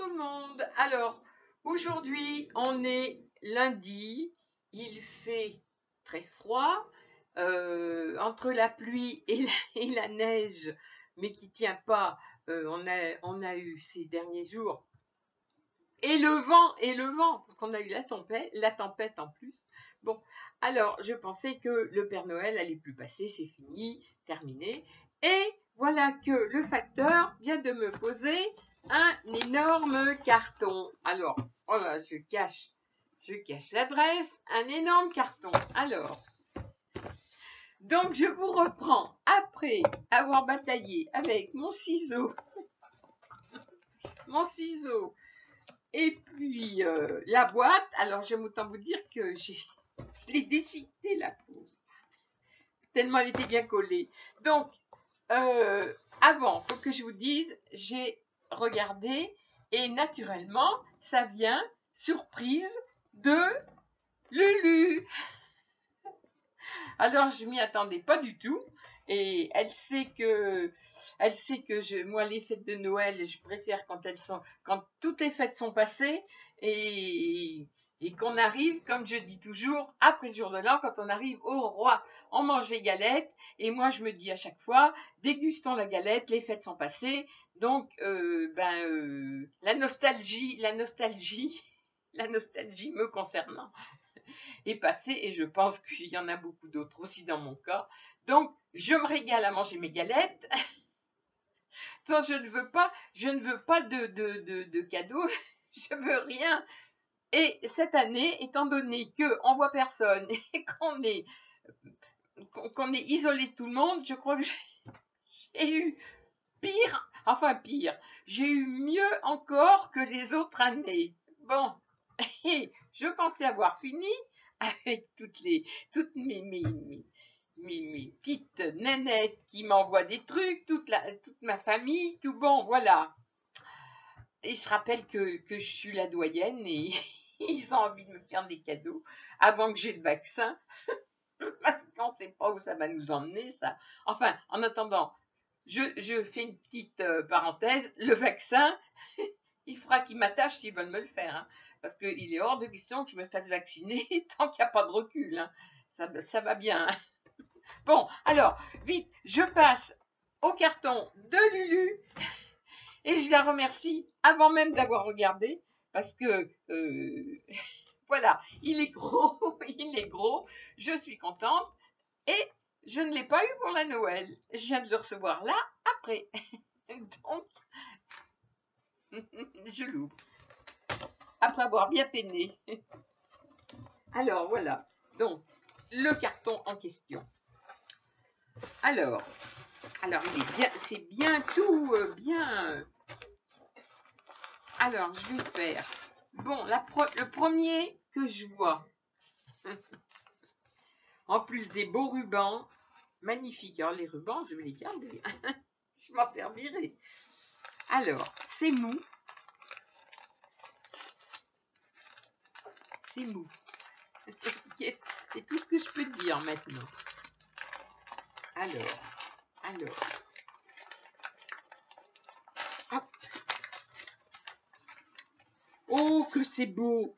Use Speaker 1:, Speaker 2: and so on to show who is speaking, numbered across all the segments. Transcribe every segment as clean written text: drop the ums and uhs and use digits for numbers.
Speaker 1: tout le monde. Alors, aujourd'hui, on est lundi. Il fait très froid. Entre la pluie et la neige, mais qui tient pas, on a eu ces derniers jours. Et le vent, parce qu'on a eu la tempête en plus. Bon, alors, je pensais que le Père Noël allait plus passer, c'est fini, terminé. Et voilà que le facteur vient de me poser un énorme carton. Alors, oh là, je cache l'adresse, un énorme carton. Alors, donc je vous reprends après avoir bataillé avec mon ciseau et puis la boîte. Alors, j'aime autant vous dire que je l'ai déchiquetée, la pauvre, tellement elle était bien collée. Donc, avant, faut que je vous dise, j'ai regardé et naturellement, ça vient, surprise, de Lulu. Alors, je m'y attendais pas du tout. Et elle sait que moi, les fêtes de Noël, je préfère quand toutes les fêtes sont passées et qu'on arrive, comme je dis toujours, après le jour de l'an, quand on arrive au roi, on mange les galettes. Et moi, je me dis à chaque fois, dégustons la galette, les fêtes sont passées. Donc, la nostalgie me concernant est passé et je pense qu'il y en a beaucoup d'autres aussi dans mon cas. Donc, je me régale à manger mes galettes. Donc, je ne veux pas de cadeaux, je veux rien. Et cette année, étant donné qu'on voit personne et qu'on est isolé de tout le monde, je crois que j'ai eu pire, j'ai eu mieux encore que les autres années. Bon, et je pensais avoir fini avec toutes mes petites nénettes qui m'envoient des trucs, toute ma famille, tout bon, voilà. Ils se rappellent que je suis la doyenne et ils ont envie de me faire des cadeaux avant que j'ai le vaccin, parce qu'on ne sait pas où ça va nous emmener, ça. Enfin, en attendant, je fais une petite parenthèse, le vaccin, il faudra qu'ils m'attachent s'ils veulent me le faire, hein, parce qu'il est hors de question que je me fasse vacciner tant qu'il n'y a pas de recul, hein. Ça va bien, hein. Bon, alors, vite, je passe au carton de Lulu et je la remercie avant même d'avoir regardé, parce que, voilà, il est gros, je suis contente et je ne l'ai pas eu pour la Noël. Je viens de le recevoir là, après. Donc, je l'ouvre. Après avoir bien peiné. Alors, voilà. Donc, le carton en question. Alors, il est bien, c'est bien tout, bien. Alors, je vais faire. Bon, le premier que je vois, en plus des beaux rubans, magnifiques. Alors, les rubans, je vais les garder. Je m'en servirai. Alors, c'est mou. C'est mou. C'est tout ce que je peux dire maintenant. Alors. Hop. Oh, que c'est beau.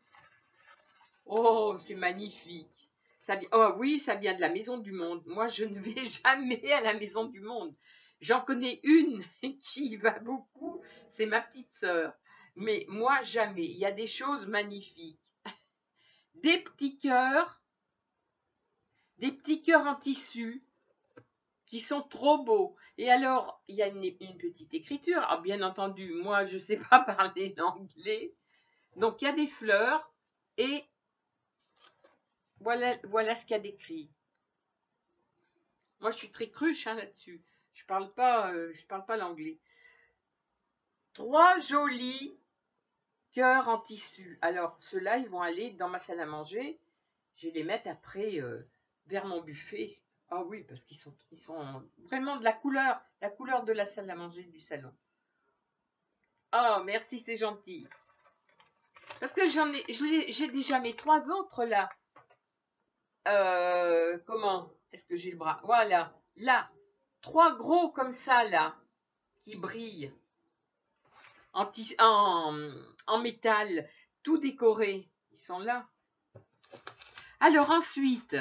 Speaker 1: Oh, c'est magnifique. Oh oui, ça vient de la Maison du Monde. Moi, je ne vais jamais à la Maison du Monde. J'en connais une qui y va beaucoup, c'est ma petite sœur. Mais moi, jamais. Il y a des choses magnifiques. Des petits cœurs en tissu qui sont trop beaux. Et alors, il y a une petite écriture. Alors, bien entendu, moi, je ne sais pas parler l'anglais. Donc, il y a des fleurs et voilà ce qu'il y a d'écrit. Moi, je suis très cruche, hein, là-dessus. Je parle pas l'anglais. 3 jolis cœurs en tissu. Alors, ceux-là, ils vont aller dans ma salle à manger. Je vais les mettre après vers mon buffet. Ah oui, parce qu'ils sont vraiment de la couleur de la salle à manger du salon. Oh, merci, c'est gentil. Parce que j'ai déjà mes 3 autres là. Comment est-ce que j'ai le bras? Voilà, là, 3 gros comme ça là, qui brillent. en métal, tout décorés. Ils sont là. Alors ensuite.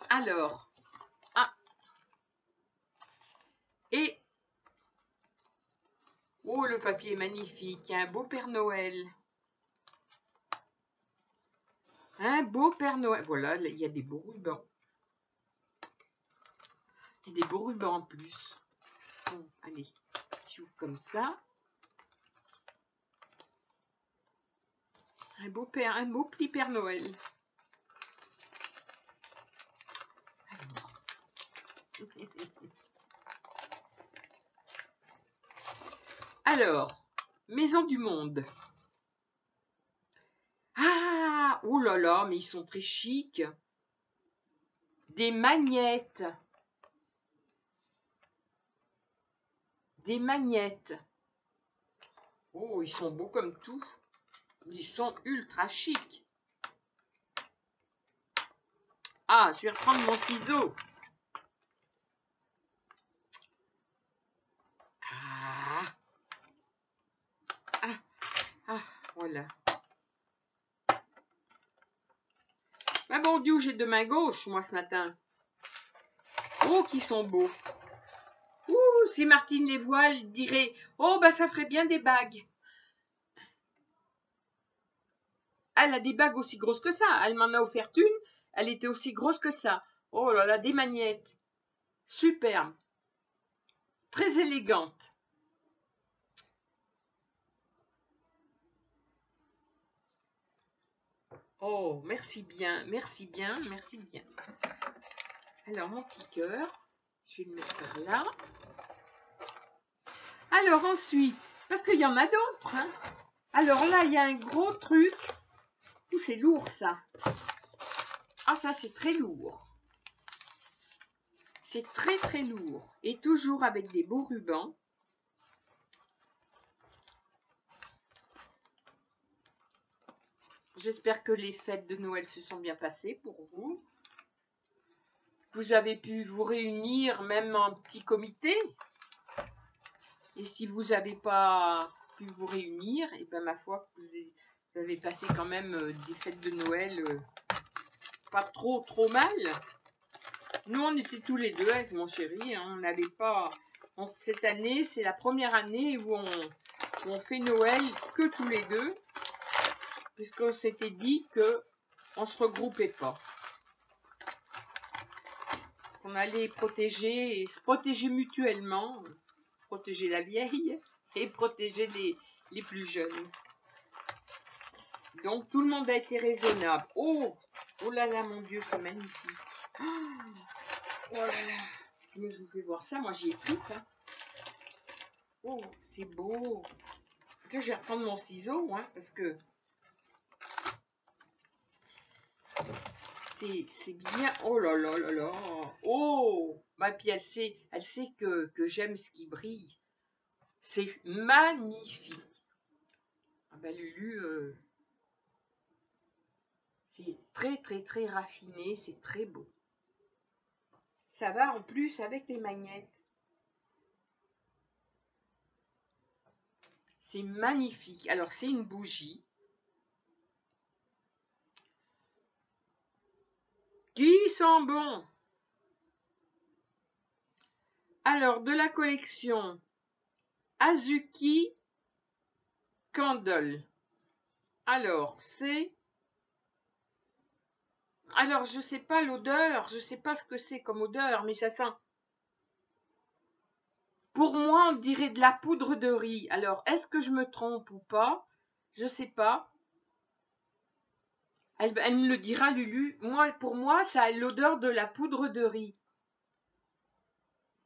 Speaker 1: Alors. Ah. Et. Oh, le papier est magnifique. Un beau Père Noël. Un beau Père Noël. Voilà, il y a des beaux rubans. Il y a des beaux rubans en plus. Bon, allez, j'ouvre comme ça. Un beau petit Père Noël. Alors, Maison du Monde. Ah, oh là là, mais ils sont très chics. Des magnettes. Des magnettes. Oh, ils sont beaux comme tout. Ils sont ultra chics. Ah, je vais reprendre mon ciseau. Voilà. Ah bon Dieu, j'ai deux mains gauches, moi, ce matin. Oh, qui sont beaux. Ouh, si Martine les Voiles dirait, oh, bah, ça ferait bien des bagues. Elle a des bagues aussi grosses que ça. Elle m'en a offert une. Elle était aussi grosse que ça. Oh là là, des magnettes. Superbe. Très élégante. Oh, merci bien, merci bien, merci bien. Alors, mon petit cœur, je vais le mettre par là. Alors, ensuite, parce qu'il y en a d'autres, hein. Alors là, il y a un gros truc. Ouh, c'est lourd, ça. Ah, ça, c'est très lourd. C'est très, très lourd. Et toujours avec des beaux rubans. J'espère que les fêtes de Noël se sont bien passées pour vous. Vous avez pu vous réunir même en petit comité. Et si vous n'avez pas pu vous réunir, et ben ma foi, vous avez passé quand même des fêtes de Noël pas trop mal. Nous, on était tous les deux avec mon chéri. Hein, on n'avait pas... cette année, c'est la première année où on fait Noël que tous les deux. Puisqu'on s'était dit qu'on ne se regroupait pas. On allait protéger et se protéger mutuellement. Protéger la vieille et protéger les plus jeunes. Donc, tout le monde a été raisonnable. Oh, oh là là, mon Dieu, c'est magnifique. Oh là là. Mais je vous fais voir ça, moi j'y ai pris. Hein. Oh, c'est beau. Je vais reprendre mon ciseau, hein, parce que c'est bien. Oh là là là là. Oh, ma puis elle sait que j'aime ce qui brille. C'est magnifique. Ah ben Lulu, c'est très très très raffiné, c'est très beau. Ça va en plus avec les magnettes. C'est magnifique. Alors c'est une bougie. Qui sent bon. Alors de la collection Azuki Candle. Alors c'est... Alors je sais pas l'odeur, je sais pas ce que c'est comme odeur, mais ça sent... Pour moi, on dirait de la poudre de riz. Alors, est-ce que je me trompe ou pas? Je sais pas. Elle me le dira, Lulu. Pour moi, ça a l'odeur de la poudre de riz.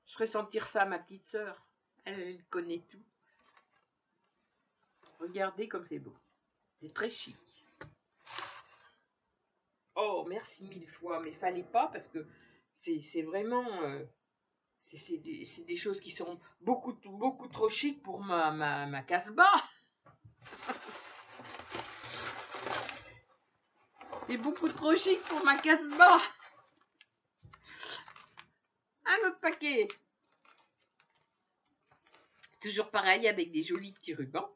Speaker 1: Je ferai sentir ça à ma petite sœur. Elle connaît tout. Regardez comme c'est beau. C'est très chic. Oh, merci mille fois. Mais fallait pas parce que c'est vraiment... c'est des choses qui sont beaucoup trop chic pour ma Casbah. C'est beaucoup trop chic pour ma Casbah. Un autre paquet. Toujours pareil avec des jolis petits rubans.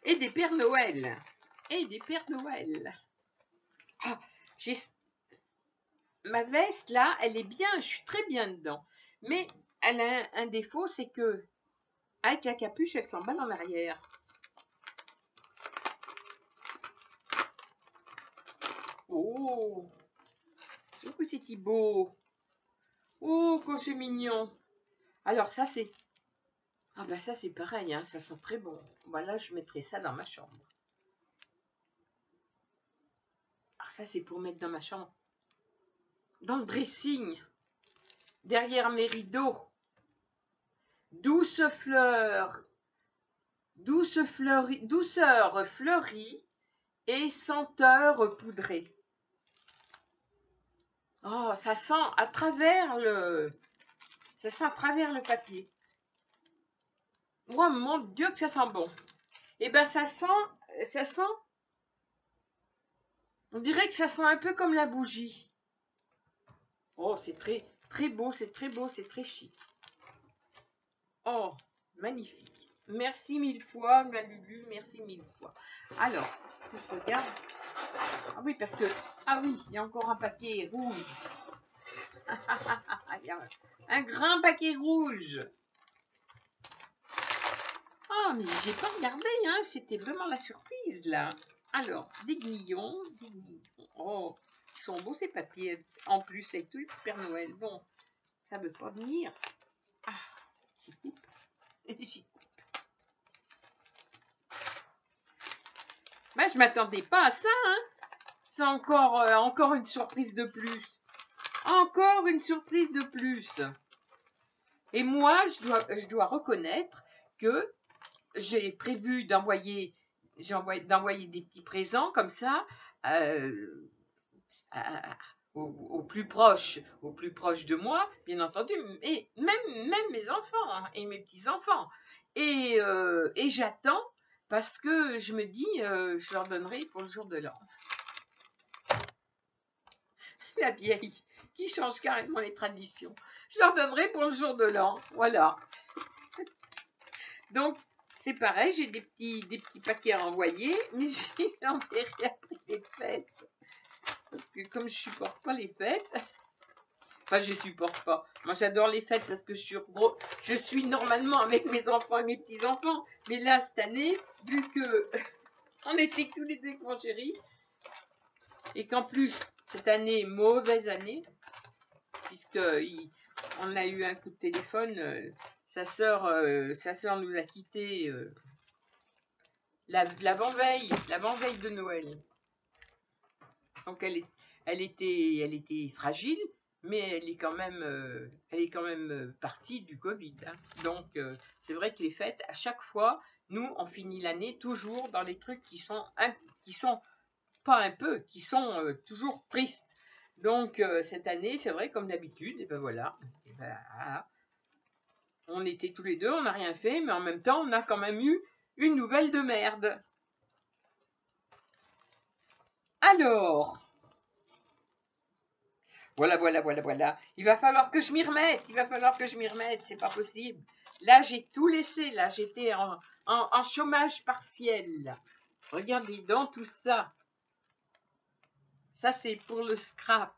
Speaker 1: Et des Pères Noël. Et des Pères Noël. Ah, ma veste là, elle est bien, je suis très bien dedans. Mais elle a un défaut, c'est que avec la capuche, elle s'emballe en arrière. Oh, que c'est beau. Oh, que c'est mignon. Alors ça c'est... Ah bah ça c'est pareil, hein, ça sent très bon. Voilà, je mettrai ça dans ma chambre. Alors ça c'est pour mettre dans ma chambre. Dans le dressing. Derrière mes rideaux. Douce fleur. Douceur fleurie et senteur poudrée. Oh, ça sent à travers le... Ça sent à travers le papier. Oh mon Dieu que ça sent bon. Et ben ça sent... On dirait que ça sent un peu comme la bougie. Oh, c'est très, très beau, c'est très beau, c'est très chic. Oh, magnifique. Merci mille fois, ma Lulu, merci mille fois. Alors, je regarde. Ah oui, parce que... Ah oui, il y a encore un paquet rouge. Il y a un grand paquet rouge. Ah, mais j'ai pas regardé, hein. C'était vraiment la surprise, là. Alors, des guignons. Oh, ils sont beaux, ces papiers. En plus, avec tout le Père Noël. Bon, ça veut pas venir. Ah, j'y coupe. J'y coupe. Ben, je m'attendais pas à ça, hein. C'est encore une surprise de plus. Encore une surprise de plus. Et moi, je dois reconnaître que j'ai prévu d'envoyer des petits présents comme ça aux plus proches de moi, bien entendu, et même mes enfants, hein, et mes petits-enfants. Et j'attends parce que je me dis, je leur donnerai pour le jour de l'an. La vieille qui change carrément les traditions. Je leur donnerai pour le jour de l'an. Voilà. Donc, c'est pareil, j'ai des petits paquets à envoyer, mais j'ai enverrai après les fêtes. Parce que comme je supporte pas les fêtes, enfin je supporte pas. Moi j'adore les fêtes parce que je suis normalement avec mes enfants et mes petits-enfants. Mais là, cette année, vu que on était tous les deux avec mon chéri, et qu'en plus, cette année, mauvaise année, puisqu'on a eu un coup de téléphone, sa sœur nous a quittés l'avant-veille de Noël. Donc elle était fragile, mais elle est quand même partie du Covid, hein. Donc c'est vrai que les fêtes, à chaque fois, nous on finit l'année toujours dans les trucs qui sont pas un peu, qui sont toujours tristes. Donc cette année, c'est vrai, comme d'habitude, et ben voilà. On était tous les deux, on n'a rien fait, mais en même temps, on a quand même eu une nouvelle de merde. Alors, voilà. Il va falloir que je m'y remette, c'est pas possible. Là, j'ai tout laissé, là, j'étais en chômage partiel. Regardez donc tout ça. Ça, c'est pour le scrap.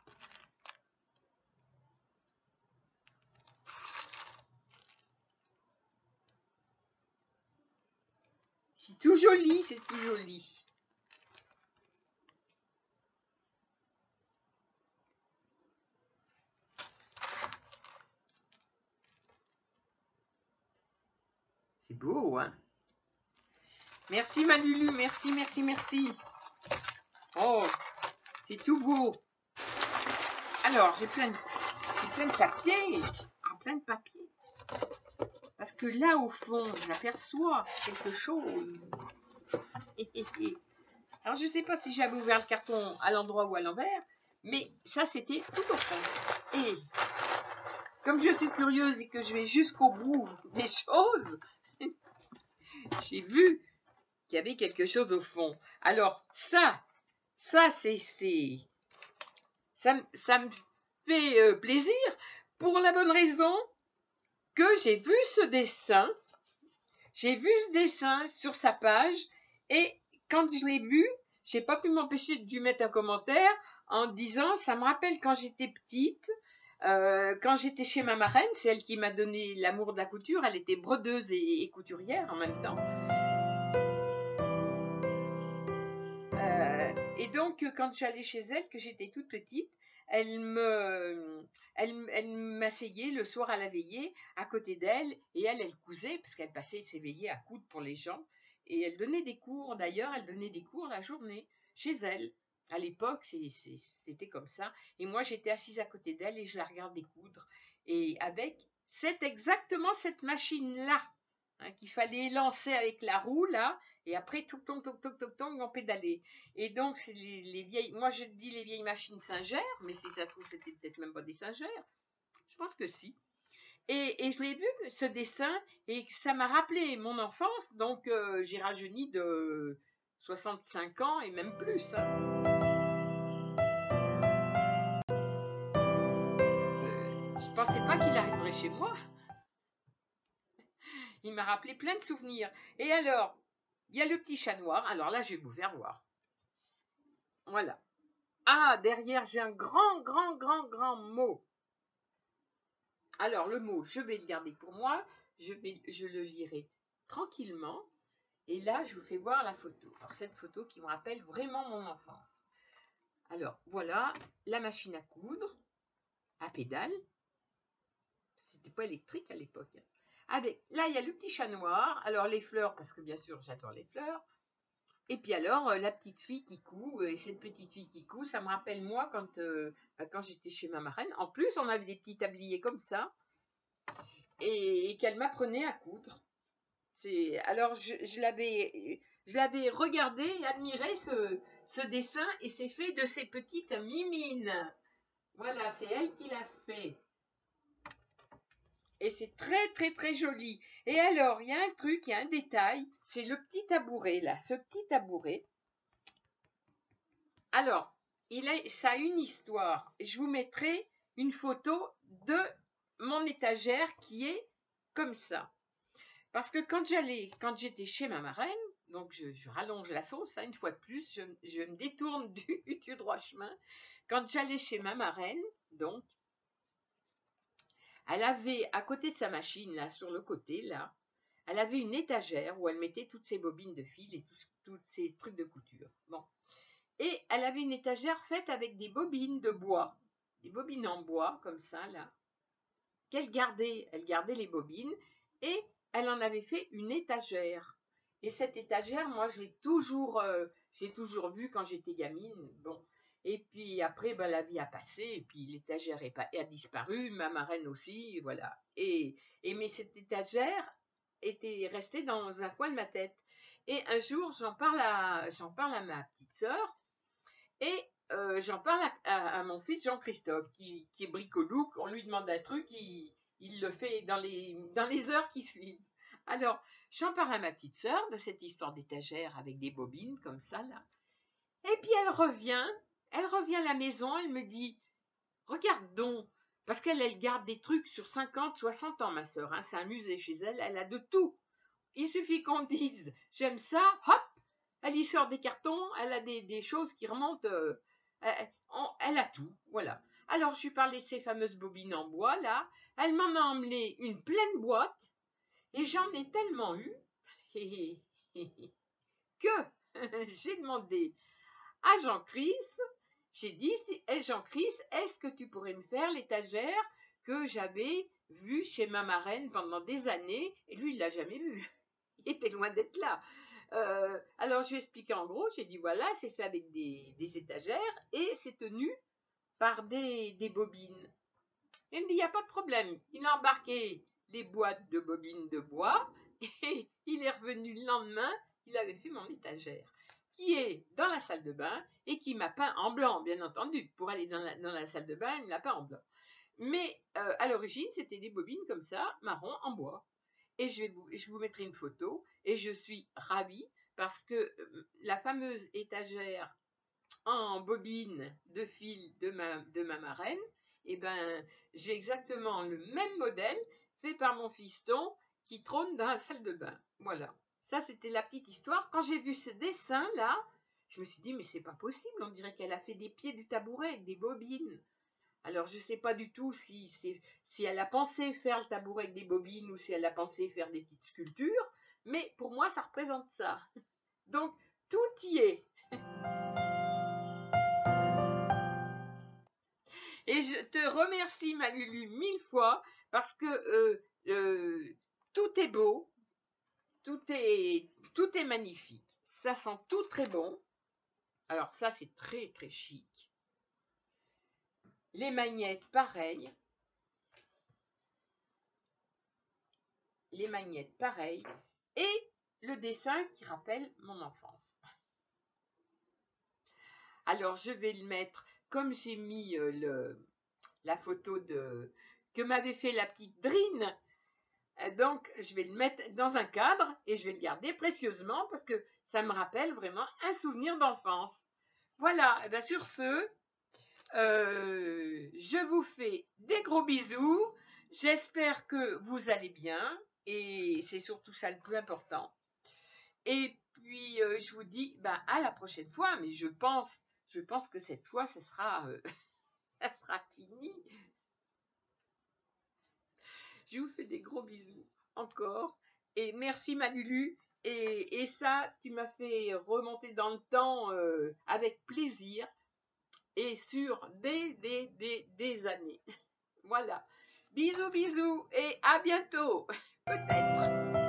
Speaker 1: C'est tout joli, c'est tout joli. C'est beau, hein? Merci Manulu, merci. Oh, c'est tout beau. Alors, j'ai plein de papiers. Plein de papiers. Parce que là, au fond, j'aperçois quelque chose. Alors, je ne sais pas si j'avais ouvert le carton à l'endroit ou à l'envers, mais ça, c'était tout au fond. Et comme je suis curieuse et que je vais jusqu'au bout des choses, j'ai vu qu'il y avait quelque chose au fond. Alors, ça me fait plaisir pour la bonne raison que j'ai vu ce dessin. J'ai vu ce dessin sur sa page et quand je l'ai vu, j'ai pas pu m'empêcher de lui mettre un commentaire en disant ça me rappelle quand j'étais petite, quand j'étais chez ma marraine, c'est elle qui m'a donné l'amour de la couture, elle était brodeuse et couturière en même temps. Et donc quand j'allais chez elle, que j'étais toute petite, elle m'asseyait le soir à la veillée à côté d'elle et elle cousait parce qu'elle passait ses veillées à coudre pour les gens et elle donnait des cours. D'ailleurs, elle donnait des cours la journée chez elle. À l'époque, c'était comme ça. Et moi, j'étais assise à côté d'elle et je la regardais coudre. Et avec exactement cette machine-là qu'il fallait lancer avec la roue là, et après tout on pédalait. Et donc c'est les vieilles, moi je dis les vieilles machines Singer, mais si ça se trouve c'était peut-être même pas des Singer. Je pense que si. Et je l'ai vu ce dessin et ça m'a rappelé mon enfance, donc j'ai rajeuni de 65 ans et même plus. Je pensais pas qu'il arriverait chez moi. Il m'a rappelé plein de souvenirs. Et alors, il y a le petit chat noir. Alors là, je vais vous faire voir. Voilà. Ah, derrière, j'ai un grand mot. Alors, le mot, je vais le garder pour moi. Je le lirai tranquillement. Et là, je vous fais voir la photo. Alors, cette photo qui me rappelle vraiment mon enfance. Alors, voilà, la machine à coudre, à pédale. C'était pas électrique à l'époque. Là, il y a le petit chat noir. Alors, les fleurs, parce que bien sûr, j'adore les fleurs. Et puis alors, la petite fille qui coud, et cette petite fille qui coud, ça me rappelle moi quand j'étais chez ma marraine. En plus, on avait des petits tabliers comme ça, et qu'elle m'apprenait à coudre. Alors, je l'avais regardé et admiré ce dessin, et c'est fait de ces petites mimines. Voilà, c'est elle qui l'a fait. Et c'est très joli. Et alors, il y a un truc, il y a un détail, c'est le petit tabouret là, ce petit tabouret. Alors, ça a une histoire. Je vous mettrai une photo de mon étagère qui est comme ça. Parce que quand j'étais chez ma marraine, donc je rallonge la sauce, une fois de plus, je me détourne du droit chemin. Quand j'allais chez ma marraine, donc, elle avait à côté de sa machine, là, sur le côté, là, elle avait une étagère où elle mettait toutes ses bobines de fil et tous ses trucs de couture. Bon. Et elle avait une étagère faite avec des bobines de bois, des bobines en bois, comme ça, là, qu'elle gardait. Elle gardait les bobines et elle en avait fait une étagère. Et cette étagère, moi, j'ai toujours vue quand j'étais gamine. Bon. Et puis après, ben, la vie a passé, et puis l'étagère a disparu, ma marraine aussi, voilà. Mais cette étagère était restée dans un coin de ma tête. Et un jour, j'en parle à ma petite sœur, et j'en parle à mon fils Jean-Christophe, qui est bricolouque. On lui demande un truc, il le fait dans les heures qui suivent. Alors, j'en parle à ma petite sœur de cette histoire d'étagère avec des bobines comme ça, là. Et puis elle revient à la maison, elle me dit, regarde donc, parce qu'elle garde des trucs sur 50, 60 ans, ma sœur, hein, c'est un musée chez elle, elle a de tout. Il suffit qu'on dise, j'aime ça, hop, elle y sort des cartons, elle a des choses qui remontent, elle a tout, voilà. Alors je lui parlais de ces fameuses bobines en bois, là, elle m'en a emmené une pleine boîte, et j'en ai tellement eu, que j'ai demandé à Jean-Chris, j'ai dit, Jean-Chris, est-ce que tu pourrais me faire l'étagère que j'avais vue chez ma marraine pendant des années, et lui, il l'a jamais vue. Il était loin d'être là. Alors, je lui ai expliqué en gros, j'ai dit, voilà, c'est fait avec des étagères, et c'est tenu par des bobines. Il me dit, il n'y a pas de problème. Il a embarqué les boîtes de bobines de bois, et il est revenu le lendemain, il avait fait mon étagère, qui est dans la salle de bain, et qui m'a peint en blanc, bien entendu. Pour aller dans la salle de bain, il m'a peint en blanc. Mais à l'origine, c'était des bobines comme ça, marron, en bois. Et je vous mettrai une photo, et je suis ravie, parce que la fameuse étagère en bobine de fil de ma marraine, et ben, j'ai exactement le même modèle fait par mon fiston qui trône dans la salle de bain. Voilà. Ça, c'était la petite histoire. Quand j'ai vu ce dessin-là, je me suis dit, mais c'est pas possible. On dirait qu'elle a fait des pieds du tabouret avec des bobines. Alors, je ne sais pas du tout si elle a pensé faire le tabouret avec des bobines ou si elle a pensé faire des petites sculptures. Mais pour moi, ça représente ça. Donc, tout y est. Et je te remercie, ma Lulu, 1000 fois, parce que tout est beau, tout est magnifique. Ça sent tout très bon. Alors ça, c'est très, très chic. Les magnettes, pareil. Les magnettes, pareil. Et le dessin qui rappelle mon enfance. Alors, je vais le mettre, comme j'ai mis la photo que m'avait fait la petite Drine. Donc, je vais le mettre dans un cadre et je vais le garder précieusement parce que ça me rappelle vraiment un souvenir d'enfance. Voilà, et bien sur ce, je vous fais des gros bisous. J'espère que vous allez bien et c'est surtout ça le plus important. Et puis, je vous dis à la prochaine fois, mais je pense que cette fois, ça sera fini. Je vous fais des gros bisous encore. Et merci Manulu. Et ça, tu m'as fait remonter dans le temps avec plaisir et sur des années. Voilà. Bisous, bisous et à bientôt. Peut-être.